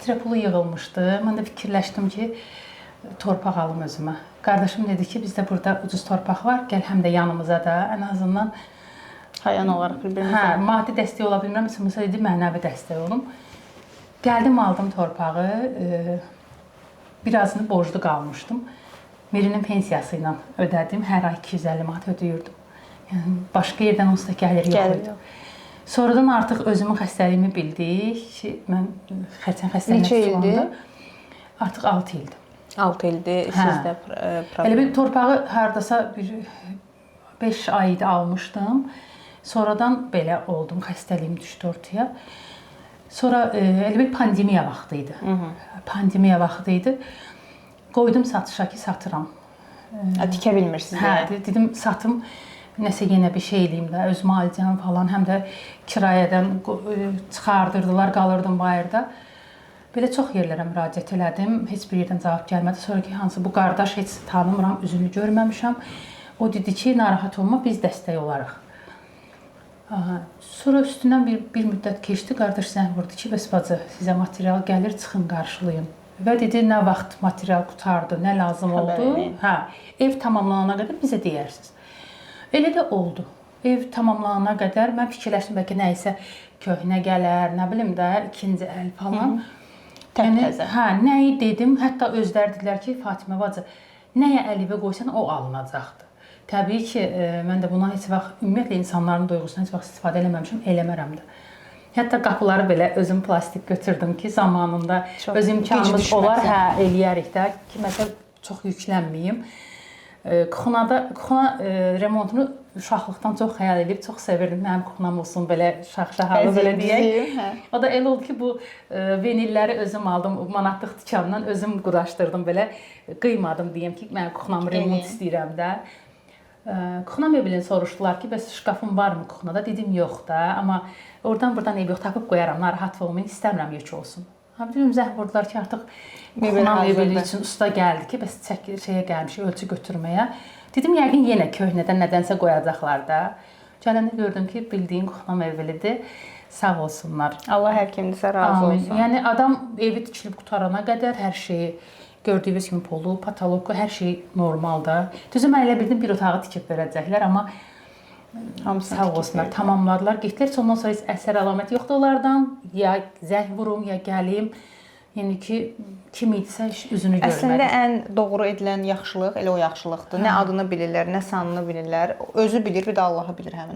fitrə pulu yığılmışdı. Mən də fikirləşdim ki, torpaq alım özümə. Qardaşım dedi ki, bizdə burada ucuz torpaq var, gəl həm də yanımıza da, ən azından Hayan olaraq bir-birimizə. Hə, maddi dəstək ola bilmirəm, Musa dedi, mənəvi dəstək olum. Gəldim, aldım torpağı, birazını borclu qalmışdım. Mirinin pensiyası ilə ödədim, hər ay 250 manat ödəyirdim. Yəni, başqa yerdən onsuz da gəlir yox idi. Sonradan artıq özümün xəstəliyimi bildik ki, mən xəçən xəstəliyinə tutulanda artıq 6 ildir. 6 ildir sizdə problem. Elə bir torpağı hardasa bir 5 ay idi almışdım. Sonradan belə oldum, xəstəliyim düşdü ortaya. Sonra elə bir pandemiya vaxtı idi. Pandemiya vaxtı idi. Qoydum satışa ki, satıram. Tikə bilmirsiniz. Hə, dedim satım, nəsə yenə bir şey eləyim də, özümə alacağım falan, həm də kirayədən çıxardırdılar, qalırdım bayırda. Belə çox yerlərə müraciət elədim, heç bir yerdən cavab gəlmədi. Sonra ki, hansı bu qardaş heç tanımıram, üzünü görməmişəm. O dedi ki, narahat olma, biz dəstək olarıq. Sonra üstündən bir müddət keçdi, qardaş zəng vurdu ki, bəs bacı, sizə material gəlir, çıxın, qarşılayın. Və dedi, nə vaxt material qutardı, nə lazım oldu. Hə, ev tamamlanana qədər bizə deyərsiniz. Elə də oldu. Ev tamamlanana qədər mən fikirləşdim, bəlkə nə isə köhnə gələr, nə bilim də, ikinci əl falan. Təmtəzə. Hə, nəyi dedim, hətta özləri dedilər ki, Fatimə bacı, nəyə əlivə qoysan, o alınacaqdır. Təbii ki, mən də buna heç vaxt, ümumiyyətlə insanların duyğusuna heç vaxt istifadə eləməmişəm, eləmərəm də. Hətta qapıları belə özüm plastik götürdüm ki, zamanında öz imkanımız olar, hə, eləyərik də ki, məsələn, çox yüklənməyim. Kuxuna remontunu uşaqlıqdan çox xəyal edib, çox sevirdim. Mənim kuxunam olsun, belə şax-şahalı, belə deyək. O da elə oldu ki, bu venilləri özüm aldım, manatlıq dükanından özüm quraşdırdım, belə qıymadım deyim ki, mən kuxunamı remont istəyirəm də. Kuxuna möbilini soruşdular ki, bəs şkafım varmı kuxunada? Dedim, yox da, amma oradan-buradan ev yox, tapıb qoyaram, narahat olmayın, istəmirəm yük olsun. Dedim, zəng vurdular ki, artıq kuxuna möbili üçün usta gəldi ki, bəs şeyə gəlmişik, ölçü götürməyə. Dedim, yəqin yenə köhnədən nədənsə qoyacaqlar da. Gələndə gördüm ki, bildiyim kuxuna möbilidir, sağ olsunlar. Allah hər kimdirsə razı olsun. Yəni, adam evi tikilib qutarana qədər hər şeyi, gördüyünüz kimi polu, patoloqu, hər şey normalda. Düzü, mən elə bildim, bir otağı tikib verəcəklər, amma sağ olsunlar, tamamladılar, getdilər. Ondan sonra heç əsər əlamət yoxdur onlardan. Ya zəng vurum, ya gəlim. Yəni ki, kim idisə üzünü görmədim. Əslində, ən doğru edilən yaxşılıq elə o yaxşılıqdır. Nə adını bilirlər, nə sanını bilirlər. Özü bilir, bir də Allahı bilir həmin